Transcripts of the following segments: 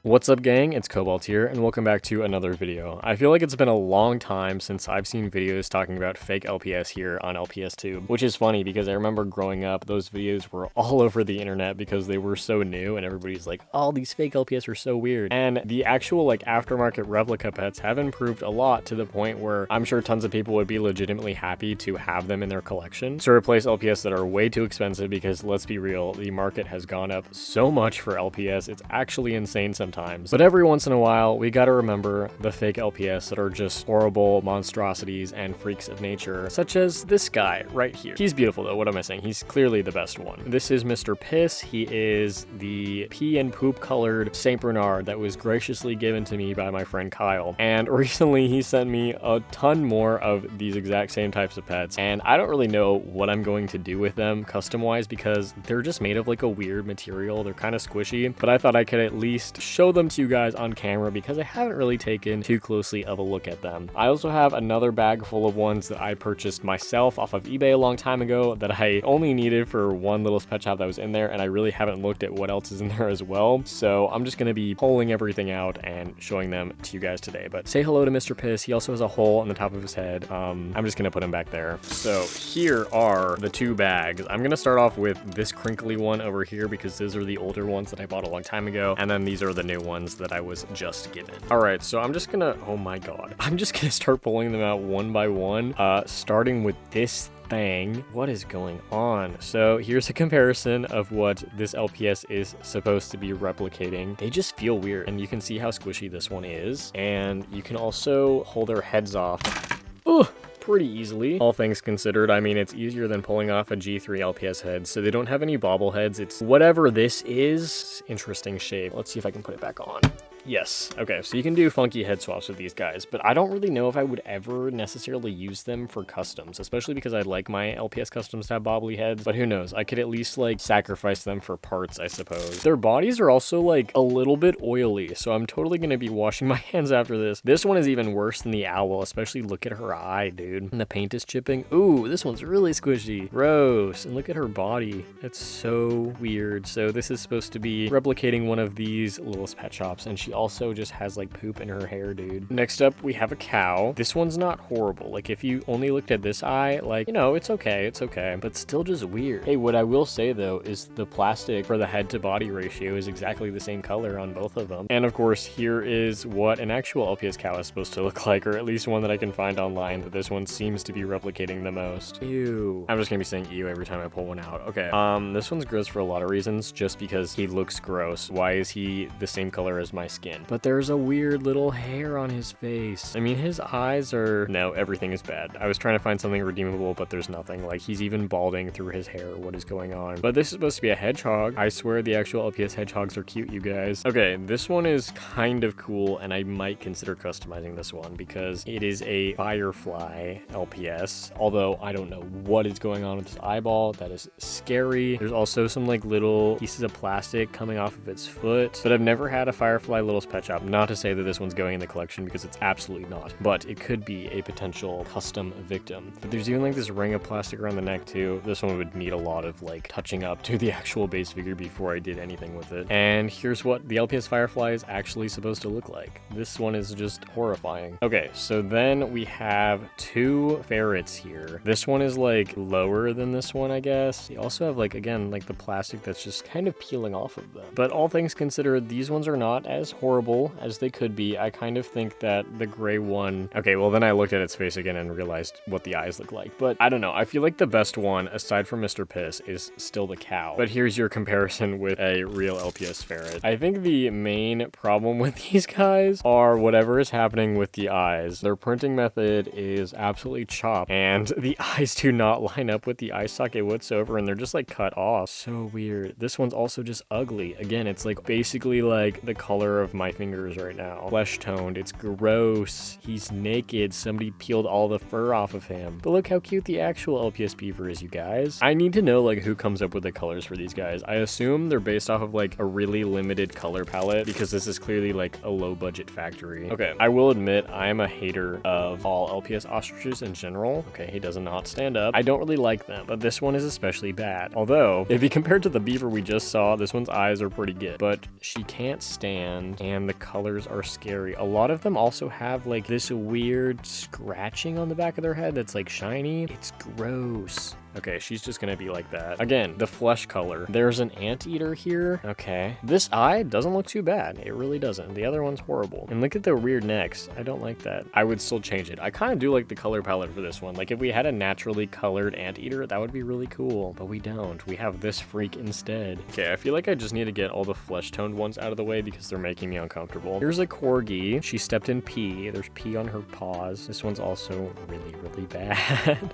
What's up, gang? It's Cobalt here, and welcome back to another video. I feel like it's been a long time since I've seen videos talking about fake LPS here on LPS Tube, which is funny because I remember growing up, those videos were all over the internet because they were so new, and everybody's like, oh, these fake LPS are so weird. And the actual aftermarket replica pets have improved a lot to the point where I'm sure tons of people would be legitimately happy to have them in their collection to replace LPS that are way too expensive, because let's be real, the market has gone up so much for LPS, it's actually insane sometimes. But every once in a while, we gotta remember the fake LPS that are just horrible monstrosities and freaks of nature, such as this guy right here. He's beautiful though, what am I saying? He's clearly the best one. This is Mr. Piss. He is the pee and poop colored Saint Bernard that was graciously given to me by my friend Kyle. And recently he sent me a ton more of these exact same types of pets, and I don't really know what I'm going to do with them custom-wise because they're just made of a weird material. They're kind of squishy, but I thought I could at least show them to you guys on camera because I haven't really taken too closely of a look at them. I also have another bag full of ones that I purchased myself off of eBay a long time ago that I only needed for one little pet shop that was in there, and I really haven't looked at what else is in there as well. So I'm just going to be pulling everything out and showing them to you guys today. But say hello to Mr. Piss. He also has a hole on the top of his head. I'm just going to put him back there. So here are the two bags. I'm going to start off with this crinkly one over here because those are the older ones that I bought a long time ago, and then these are the new ones that I was just given. All right, so I'm just gonna, oh my god, I'm just gonna start pulling them out one by one, starting with this thing. What is going on? So here's a comparison of what this LPS is supposed to be replicating. They just feel weird, and you can see how squishy this one is, and you can also pull their heads off. Ugh! Pretty easily, all things considered. I mean, it's easier than pulling off a G3 LPS head, so they don't have any bobble heads. It's whatever this is. Interesting shape. Let's see if I can put it back on. Yes. Okay, so you can do funky head swaps with these guys, but I don't really know if I would ever necessarily use them for customs, especially because I like my LPS customs to have bobbly heads, but who knows? I could at least sacrifice them for parts, I suppose. Their bodies are also a little bit oily, so I'm totally going to be washing my hands after this. This one is even worse than the owl, especially look at her eye, dude. And the paint is chipping. Ooh, this one's really squishy. Gross. And look at her body. It's so weird. So this is supposed to be replicating one of these little pet shops, and she also just has poop in her hair, dude. Next up, we have a cow. This one's not horrible. If you only looked at this eye, it's okay, but still just weird. Hey, what I will say though is the plastic for the head to body ratio is exactly the same color on both of them. And of course, here is what an actual LPS cow is supposed to look like, or at least one that I can find online that this one seems to be replicating the most. Ew. I'm just gonna be saying ew every time I pull one out. Okay. This one's gross for a lot of reasons, just because he looks gross. Why is he the same color as my skin? But there's a weird little hair on his face. I mean, his eyes are... No, everything is bad. I was trying to find something redeemable, but there's nothing. He's even balding through his hair. What is going on? But this is supposed to be a hedgehog. I swear the actual LPS hedgehogs are cute, you guys. Okay, this one is kind of cool, and I might consider customizing this one because it is a firefly LPS, although I don't know what is going on with this eyeball. That is scary. There's also some little pieces of plastic coming off of its foot, but I've never had a firefly little pet shop. Not to say that this one's going in the collection, because it's absolutely not, but it could be a potential custom victim. But there's even this ring of plastic around the neck too. This one would need a lot of touching up to the actual base figure before I did anything with it. And here's what the LPS Firefly is actually supposed to look like. This one is just horrifying. Okay, so then we have two ferrets here. This one is lower than this one, I guess. They also have again, the plastic that's just kind of peeling off of them. But all things considered, these ones are not as horrible as they could be. I kind of think that the gray one... Okay, well then I looked at its face again and realized what the eyes look like. But I don't know. I feel like the best one, aside from Mr. Piss, is still the cow. But here's your comparison with a real LPS ferret. I think the main problem with these guys are whatever is happening with the eyes. Their printing method is absolutely chopped, and the eyes do not line up with the eye socket whatsoever, and they're just cut off. So weird. This one's also just ugly. Again, it's basically the color of my fingers right now. Flesh toned. It's gross. He's naked. Somebody peeled all the fur off of him. But look how cute the actual LPS beaver is, you guys. I need to know who comes up with the colors for these guys. I assume they're based off of a really limited color palette, because this is clearly a low budget factory. Okay, I will admit I am a hater of all LPS ostriches in general. Okay, he does not stand up. I don't really like them, but this one is especially bad. Although, if you compare it to the beaver we just saw, this one's eyes are pretty good, but she can't stand hand, and the colors are scary. A lot of them also have like this weird scratching on the back of their head that's like shiny. It's gross. Okay, she's just gonna be like that. Again, the flesh color. There's an anteater here. Okay. This eye doesn't look too bad. It really doesn't. The other one's horrible. And look at the weird necks. I don't like that. I would still change it. I kind of do like the color palette for this one. Like if we had a naturally colored anteater, that would be really cool. But we don't. We have this freak instead. Okay, I feel like I just need to get all the flesh toned ones out of the way because they're making me uncomfortable. Here's a corgi. She stepped in pee. There's pee on her paws. This one's also really, really bad.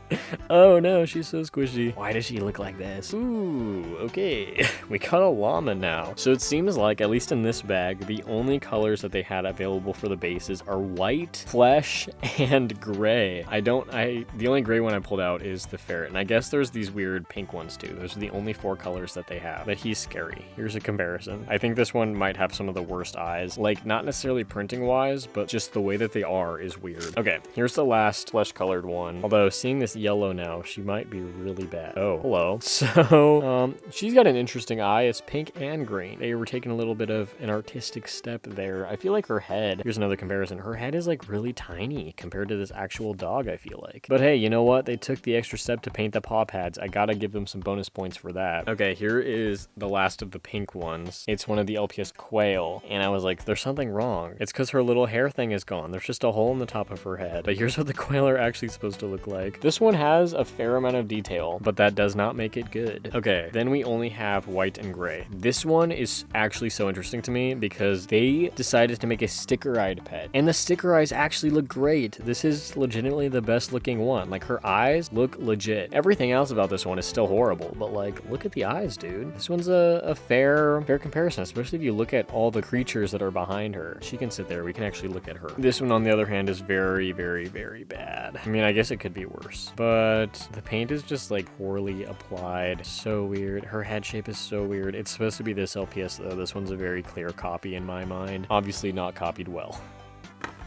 Oh no, she's so squishy. Why does she look like this? Ooh, okay. We got a llama now. So it seems like, at least in this bag, the only colors that they had available for the bases are white, flesh, and gray. The only gray one I pulled out is the ferret. And I guess there's these weird pink ones too. Those are the only 4 colors that they have. But he's scary. Here's a comparison. I think this one might have some of the worst eyes. Like, not necessarily printing wise, but just the way that they are is weird. Okay, here's the last flesh colored one. Although seeing this yellow now, she might be really bad. Oh, hello. So, she's got an interesting eye. It's pink and green. They were taking a little bit of an artistic step there. I feel like her head, here's another comparison. Her head is like really tiny compared to this actual dog, I feel like. But hey, you know what? They took the extra step to paint the paw pads. I gotta give them some bonus points for that. Okay, here is the last of the pink ones. It's one of the LPS quail. And I was like, there's something wrong. It's because her little hair thing is gone. There's just a hole in the top of her head. But here's what the quail are actually supposed to look like. This one has a fair amount of detail, but that does not make it good. Okay, then we only have white and gray. This one is actually so interesting to me because they decided to make a sticker-eyed pet. And the sticker eyes actually look great. This is legitimately the best looking one. Like, her eyes look legit. Everything else about this one is still horrible, but like, look at the eyes, dude. This one's a fair comparison, especially if you look at all the creatures that are behind her. She can sit there. We can actually look at her. This one, on the other hand, is very, very, very bad. I mean, I guess it could be worse, but the paint is just like poorly applied. So weird. Her head shape is so weird. It's supposed to be this LPS though. This one's a very clear copy in my mind. Obviously not copied well.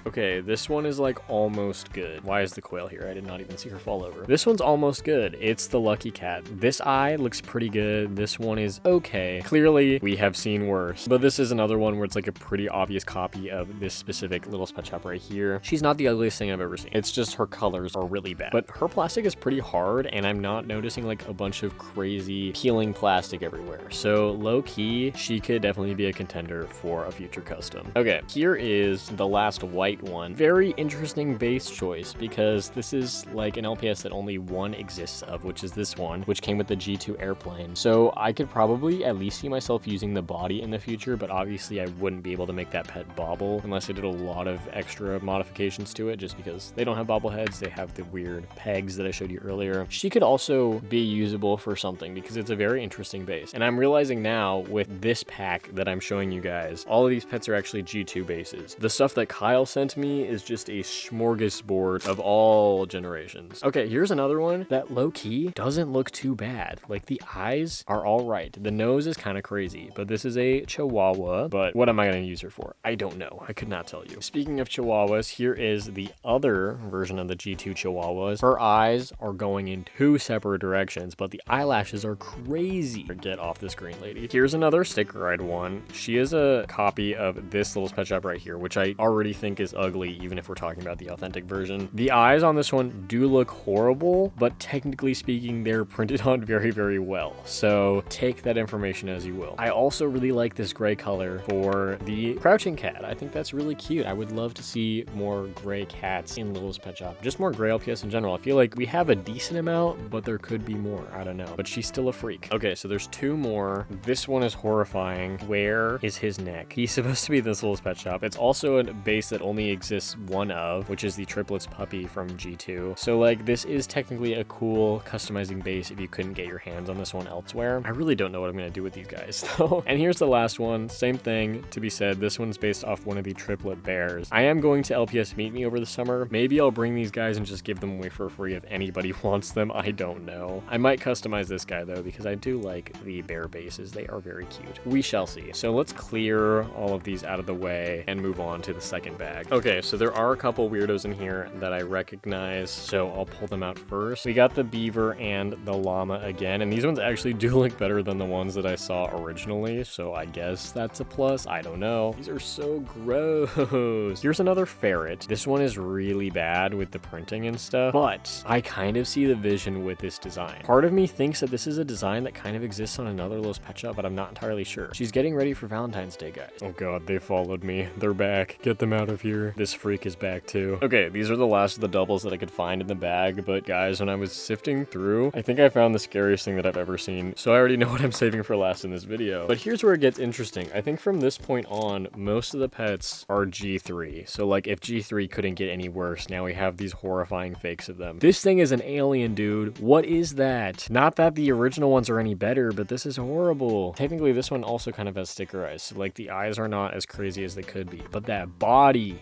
Okay, this one is like almost good. Why is the quail here? I did not even see her fall over. This one's almost good. It's the lucky cat. This eye looks pretty good. This one is okay. Clearly, we have seen worse. But this is another one where it's like a pretty obvious copy of this specific little pet shop right here. She's not the ugliest thing I've ever seen. It's just her colors are really bad. But her plastic is pretty hard, and I'm not noticing like a bunch of crazy peeling plastic everywhere. So low-key, she could definitely be a contender for a future custom. Okay, here is the last white one. Very interesting base choice because this is like an LPS that only one exists of, which is this one, which came with the G2 airplane. So I could probably at least see myself using the body in the future, but obviously I wouldn't be able to make that pet bobble unless I did a lot of extra modifications to it, just because they don't have bobbleheads. They have the weird pegs that I showed you earlier. She could also be usable for something because it's a very interesting base. And I'm realizing now with this pack that I'm showing you guys, all of these pets are actually G2 bases. The stuff that Kyle sent me is just a smorgasbord of all generations. Okay, here's another one that low-key doesn't look too bad. Like, the eyes are all right. The nose is kind of crazy, but this is a Chihuahua. But what am I going to use her for? I don't know. I could not tell you. Speaking of Chihuahuas, here is the other version of the G2 Chihuahuas. Her eyes are going in 2 separate directions, but the eyelashes are crazy. Get off the screen, lady. Here's another sticker-eyed one. She is a copy of this little pet shop right here, which I already think is ugly, even if we're talking about the authentic version. The eyes on this one do look horrible, but technically speaking, they're printed on very, very well. So take that information as you will. I also really like this gray color for the crouching cat. I think that's really cute. I would love to see more gray cats in Little's Pet Shop. Just more gray LPS in general. I feel like we have a decent amount, but there could be more. I don't know. But she's still a freak. Okay, so there's 2 more. This one is horrifying. Where is his neck? He's supposed to be this Little's Pet Shop. It's also a base that only exists one of, which is the triplets puppy from G2. So like, this is technically a cool customizing base if you couldn't get your hands on this one elsewhere. I really don't know what I'm going to do with these guys though. And here's the last one. Same thing to be said. This one's based off one of the triplet bears. I am going to LPS Meet Me over the summer. Maybe I'll bring these guys and just give them away for free if anybody wants them. I don't know. I might customize this guy though, because I do like the bear bases. They are very cute. We shall see. So let's clear all of these out of the way and move on to the second bag. Okay, so there are a couple weirdos in here that I recognize, so I'll pull them out first. We got the beaver and the llama again, and these ones actually do look better than the ones that I saw originally, so I guess that's a plus. I don't know. These are so gross. Here's another ferret. This one is really bad with the printing and stuff, but I kind of see the vision with this design. Part of me thinks that this is a design that kind of exists on another Los Pet Shop, but I'm not entirely sure. She's getting ready for Valentine's Day, guys. Oh god, they followed me. They're back. Get them out of here. This freak is back too. Okay, these are the last of the doubles that I could find in the bag, but guys, when I was sifting through, I think I found the scariest thing that I've ever seen, so I already know what I'm saving for last in this video. But here's where it gets interesting. I think from this point on, most of the pets are G3. So like if G3 couldn't get any worse, now we have these horrifying fakes of them. This thing is an alien, dude. What is that? Not that the original ones are any better, but this is horrible. Technically, this one also kind of has sticker eyes, so like the eyes are not as crazy as they could be, but that body.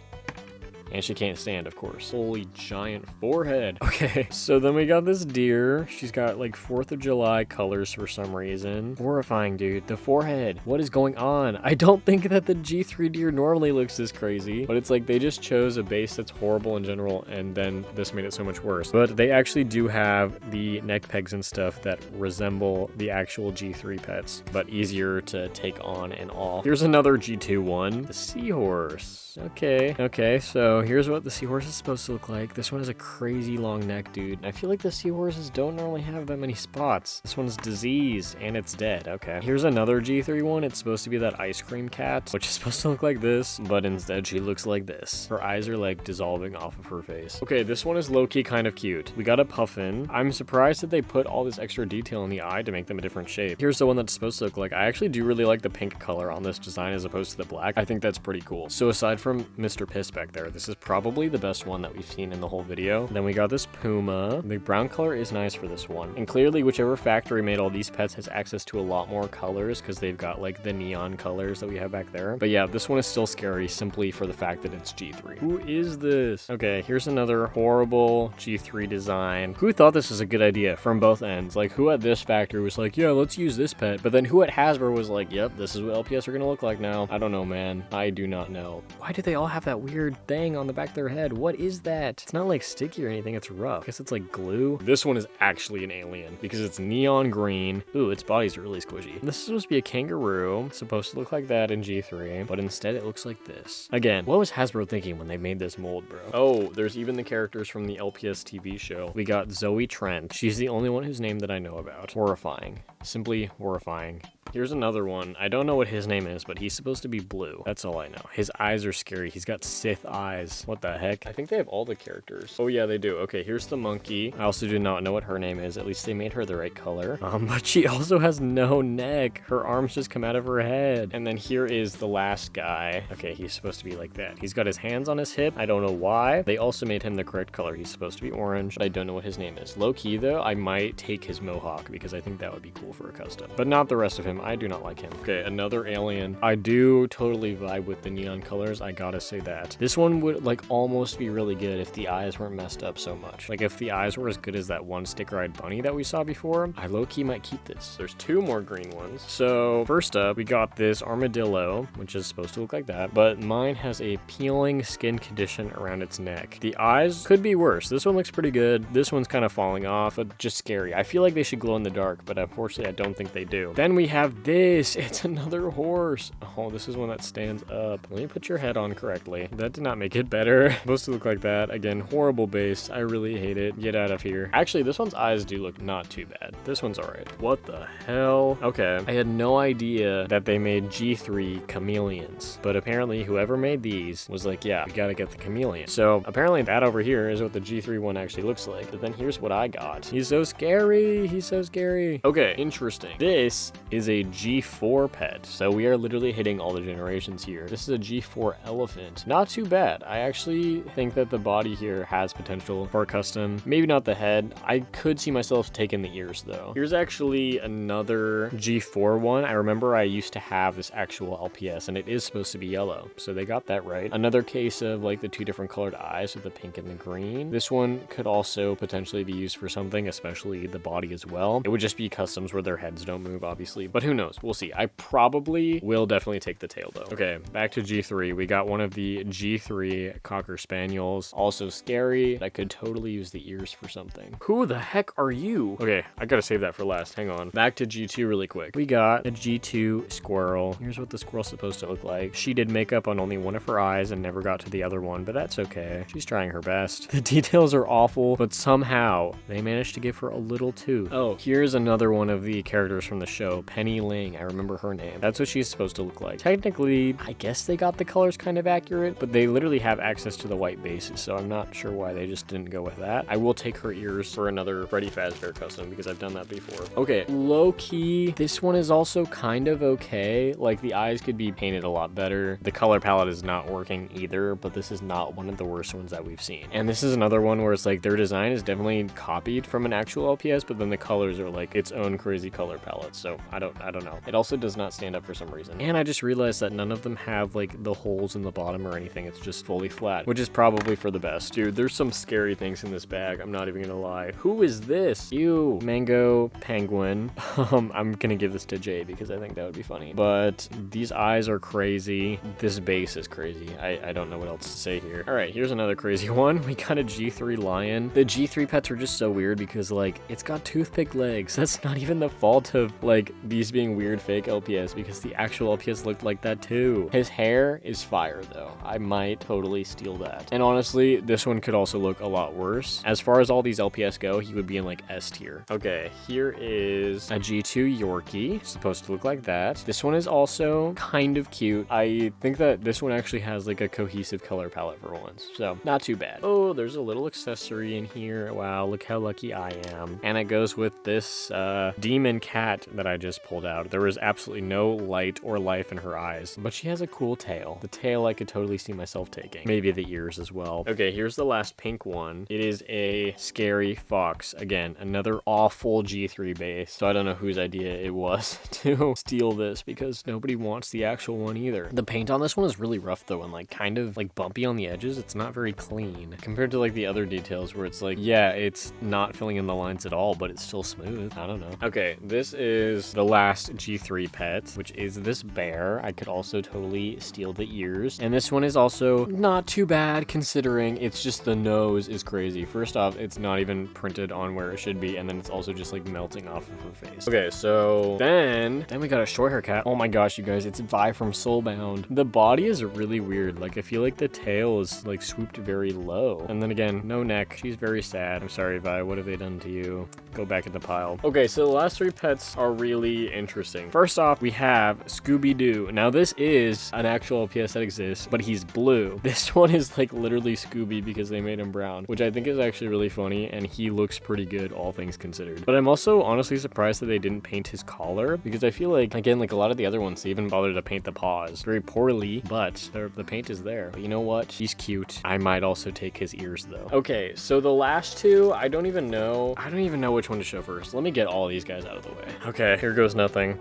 And she can't stand, of course. Holy giant forehead. Okay, so then we got this deer. She's got like 4th of July colors for some reason. Horrifying, dude. The forehead. What is going on? I don't think that the G3 deer normally looks this crazy, but it's like they just chose a base that's horrible in general, and then this made it so much worse. But they actually do have the neck pegs and stuff that resemble the actual G3 pets, but easier to take on and off. Here's another G2 one. The seahorse. Okay, so here's what the seahorse is supposed to look like. This one has a crazy long neck, dude. I feel like the seahorses don't normally have that many spots. This one's diseased and it's dead. Okay. Here's another G3 one. It's supposed to be that ice cream cat, which is supposed to look like this, but instead she looks like this. Her eyes are like dissolving off of her face. Okay, this one is low-key kind of cute. We got a puffin. I'm surprised that they put all this extra detail in the eye to make them a different shape. Here's the one that's supposed to look like. I actually do really like the pink color on this design as opposed to the black. I think that's pretty cool. So aside from Mr. Piss back there, this is probably the best one that we've seen in the whole video. Then we got this puma. The brown color is nice for this one. And clearly, whichever factory made all these pets has access to a lot more colors because they've got like the neon colors that we have back there. But yeah, this one is still scary simply for the fact that it's G3. Who is this? Okay, here's another horrible G3 design. Who thought this was a good idea from both ends? Like, who at this factory was like, yeah, let's use this pet. But then who at Hasbro was like, yep, this is what LPS are gonna look like now. I don't know, man. I do not know. Why do they all have that weird thing on the back of their head? What is that? It's not like sticky or anything. It's rough. I guess it's like glue. This one is actually an alien because it's neon green. Ooh, its body's really squishy. This is supposed to be a kangaroo. It's supposed to look like that in G3, but instead it looks like this. Again, what was Hasbro thinking when they made this mold, bro? Oh, there's even the characters from the LPS TV show. We got Zoe Trent. She's the only one whose name that I know about. Horrifying. Simply horrifying. Here's another one. I don't know what his name is, but he's supposed to be blue. That's all I know. His eyes are scary. He's got Sith eyes. What the heck? I think they have all the characters. Oh yeah, they do. Okay, here's the monkey. I also do not know what her name is. At least they made her the right color. But she also has no neck. Her arms just come out of her head. And then here is the last guy. Okay, he's supposed to be like that. He's got his hands on his hip. I don't know why. They also made him the correct color. He's supposed to be orange, but I don't know what his name is. Low key though, I might take his mohawk because I think that would be cool for a custom, but not the rest of him. I do not like him. Okay, another alien. I do totally vibe with the neon colors. I gotta say that. This one would like almost be really good if the eyes weren't messed up so much. Like if the eyes were as good as that one sticker-eyed bunny that we saw before, I low-key might keep this. There's two more green ones. So first up, we got this armadillo, which is supposed to look like that, but mine has a peeling skin condition around its neck. The eyes could be worse. This one looks pretty good. This one's kind of falling off, but just scary. I feel like they should glow in the dark, but unfortunately I don't think they do. Then we have this. It's another horse. Oh, this is one that stands up. Let me put your head on correctly. That did not make it better. Supposed to look like that. Again, horrible base. I really hate it. Get out of here. Actually, this one's eyes do look not too bad. This one's alright. What the hell? Okay. I had no idea that they made G3 chameleons, but apparently whoever made these was like, yeah, we gotta get the chameleon. So apparently that over here is what the G3 one actually looks like. But then here's what I got. He's so scary. He's so scary. Okay, interesting. This is a G4 pet. So we are literally hitting all the generations here. This is a G4 elephant. Not too bad. I actually think that the body here has potential for a custom. Maybe not the head. I could see myself taking the ears though. Here's actually another G4 one. I remember I used to have this actual LPS and it is supposed to be yellow. So they got that right. Another case of like the two different colored eyes with the pink and the green. This one could also potentially be used for something, especially the body as well. It would just be customs where their heads don't move, obviously, but who knows? We'll see. I probably will definitely take the tail though. Okay, back to G3. We got one of the G3 Cocker Spaniels. Also scary. I could totally use the ears for something. Who the heck are you? Okay, I gotta save that for last. Hang on. Back to G2 really quick. We got a G2 squirrel. Here's what the squirrel's supposed to look like. She did makeup on only one of her eyes and never got to the other one, but that's okay. She's trying her best. The details are awful, but somehow they managed to give her a little tooth. Oh, here's another one of the characters from the show, Penny Ling. I remember her name. That's what she's supposed to look like. Technically, I guess they got the colors kind of accurate, but they literally have access to the white bases, so I'm not sure why they just didn't go with that. I will take her ears for another Freddy Fazbear custom because I've done that before. Okay, low-key, this one is also kind of okay. Like, the eyes could be painted a lot better. The color palette is not working either, but this is not one of the worst ones that we've seen. And this is another one where it's like their design is definitely copied from an actual LPS, but then the colors are like its own crazy color palette. So I don't know. It also does not stand up for some reason. And I just realized that none of them have like the holes in the bottom or anything. It's just fully flat, which is probably for the best. Dude, there's some scary things in this bag. I'm not even gonna lie. Who is this? You, Mango Penguin. I'm gonna give this to Jay because I think that would be funny. But these eyes are crazy. This base is crazy. I don't know what else to say here. All right, here's another crazy one. We got a G3 lion. The G3 pets are just so weird because like it's got toothpick legs. That's not even the fault of like these being weird fake LPS because the actual LPS looked like that too. His hair is fire though. I might totally steal that. And honestly, this one could also look a lot worse. As far as all these LPS go, he would be in like S tier. Okay, here is a G2 Yorkie. It's supposed to look like that. This one is also kind of cute. I think that this one actually has like a cohesive color palette for once, so not too bad. Oh, there's a little accessory in here. Wow, look how lucky I am. And it goes with this demon cat that I just pulled out. There was absolutely no light or life in her eyes, but she has a cool tail. The tail I could totally see myself taking. Maybe the ears as well. Okay, here's the last pink one. It is a scary fox. Again, another awful G3 base. So I don't know whose idea it was to steal this because nobody wants the actual one either. The paint on this one is really rough though and like kind of like bumpy on the edges. It's not very clean compared to like the other details where it's like, yeah, it's not filling in the lines at all, but it's still smooth. I don't know. Okay, this is the last G3 pet, which is this bear. I could also totally steal the ears. And this one is also not too bad considering it's just the nose is crazy. First off, it's not even printed on where it should be, and then it's also just like melting off of her face. Okay, so then we got a short hair cat. Oh my gosh, you guys, it's Vi from Soulbound. The body is really weird. Like I feel like the tail is like swooped very low. And then again, no neck. She's very sad. I'm sorry, Vi. What have they done to you? Go back in the pile. Okay, so the last three pets are really interesting. First off, we have Scooby-Doo. Now this is an actual LPS that exists, but he's blue. This one is like literally Scooby because they made him brown, which I think is actually really funny, and he looks pretty good, all things considered. But I'm also honestly surprised that they didn't paint his collar because I feel like, again, like a lot of the other ones, they even bothered to paint the paws very poorly, but the paint is there. But you know what? He's cute. I might also take his ears though. Okay, so the last two, I don't even know which one to show first. Let me get all these guys out of the way. Okay, here goes nothing.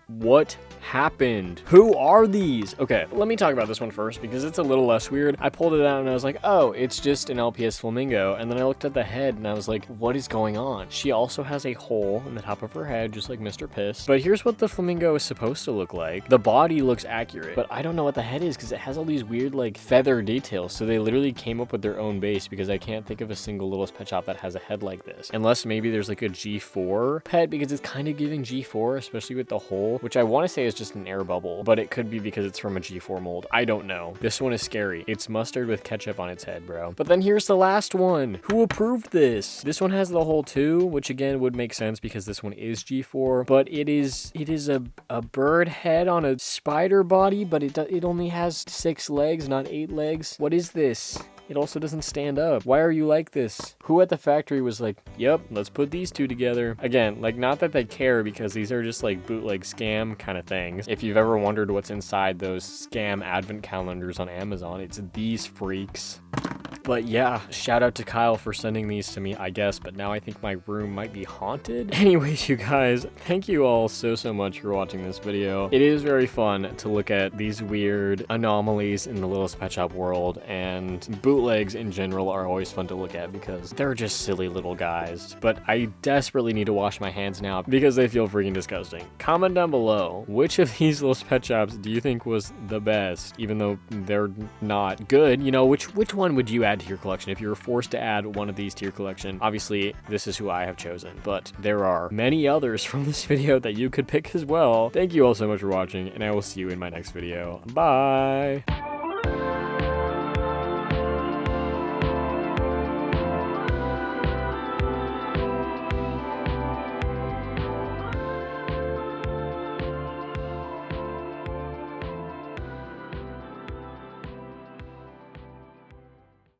What happened? Who are these? Okay, let me talk about this one first because it's a little less weird. I pulled it out and I was like, oh, it's just an LPS flamingo. And then I looked at the head and I was like, what is going on? She also has a hole in the top of her head, just like Mr. Piss. But here's what the flamingo is supposed to look like. The body looks accurate, but I don't know what the head is because it has all these weird like feather details. So they literally came up with their own base because I can't think of a single Littlest Pet Shop that has a head like this. Unless maybe there's like a G4 pet because it's kind of giving G4, especially with the hole, which I want to say is just an air bubble, but it could be because it's from a G4 mold. I don't know. This one is scary. It's mustard with ketchup on its head, bro. But then here's the last one. Who approved this? This one has the hole too, which again would make sense because this one is G4, but it is a bird head on a spider body, but it only has 6 legs, not 8 legs. What is this? It also doesn't stand up. Why are you like this? Who at the factory was like, yep, let's put these two together? Again, like not that they care because these are just like bootleg scam kind of things. If you've ever wondered what's inside those scam advent calendars on Amazon, it's these freaks. But yeah, shout out to Kyle for sending these to me, I guess, but now I think my room might be haunted. Anyways, you guys, thank you all so much for watching this video. It is very fun to look at these weird anomalies in the Littlest Pet Shop world, and bootlegs in general are always fun to look at because they're just silly little guys. But I desperately need to wash my hands now because they feel freaking disgusting. Comment down below, which of these Littlest Pet Shops do you think was the best, even though they're not good? You know, which one would you add to your collection if you were forced to add one of these to your collection? Obviously, this is who I have chosen, but there are many others from this video that you could pick as well. Thank you all so much for watching, and I will see you in my next video. Bye!